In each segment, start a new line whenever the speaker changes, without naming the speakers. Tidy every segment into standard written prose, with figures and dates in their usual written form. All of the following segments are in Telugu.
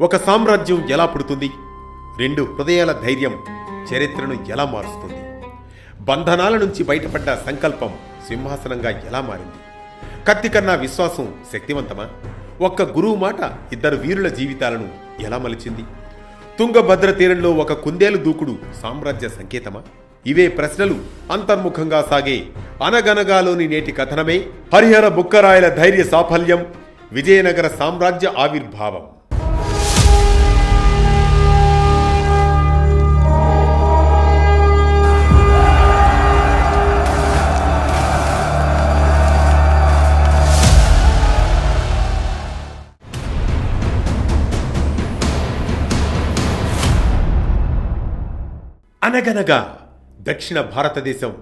ఒక సామ్రాజ్యం ఎలా పుడుతుంది? రెండు హృదయాల ధైర్యం చరిత్రను ఎలా మారుస్తుంది? బంధనాల నుంచి బయటపడ్డ సంకల్పం సింహాసనంగా ఎలా మారింది? కత్తి కన్నా విశ్వాసం శక్తివంతమా? ఒక్క గురువు మాట ఇద్దరు వీరుల జీవితాలను ఎలా మలిచింది? తుంగభద్ర తీరంలో ఒక కుందేలు దూకుడు సామ్రాజ్య సంకేతమా? ఇవే ప్రశ్నలు అంతర్ముఖంగా సాగే అనగనగాలోని నేటి కథనమే హరిహర బుక్కరాయల ధైర్య సాఫల్యం, విజయనగర సామ్రాజ్య ఆవిర్భావం. అనగనగా దక్షిణ భారతదేశం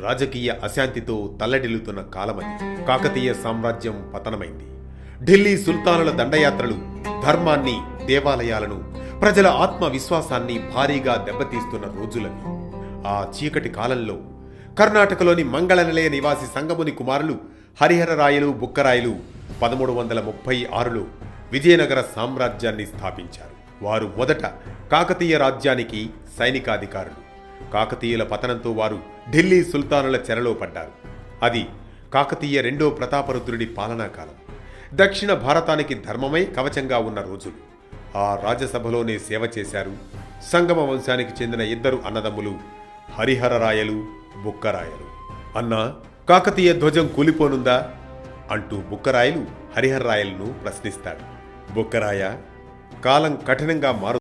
రాజకీయ అశాంతితో తల్లడిల్లుతున్న కాలమని. కాకతీయ సామ్రాజ్యం పతనమైంది. ఢిల్లీ సుల్తానుల దండయాత్రలు ధర్మాన్ని, దేవాలయాలను, ప్రజల ఆత్మవిశ్వాసాన్ని భారీగా దెబ్బతీస్తున్న రోజులవి. ఆ చీకటి కాలంలో కర్ణాటకలోని మంగళనిలయ నివాసి సంగముని కుమారులు హరిహరరాయలు, బుక్కరాయలు 1336లో విజయనగర సామ్రాజ్యాన్ని స్థాపించారు. వారు మొదట కాకతీయ రాజ్యానికి సైనికాధికారులు. కాకతీయుల పతనంతో వారు ఢిల్లీ సుల్తానుల చెరలో పడ్డారు. అది కాకతీయ రెండో ప్రతాపరుద్రుడి పాలనా కాలం. దక్షిణ భారతానికి ధర్మమై కవచంగా ఉన్న రోజులు. ఆ రాజసభలోనే సేవ చేశారు సంగమ వంశానికి చెందిన ఇద్దరు అన్నదమ్ములు హరిహరరాయలు, బుక్కరాయలు. అన్నా, కాకతీయ ధ్వజం కూలిపోనుందా అంటూ బుక్కరాయలు హరిహరరాయలను ప్రశ్నిస్తాడు. బుక్కరాయ, కాలం కఠినంగా మారు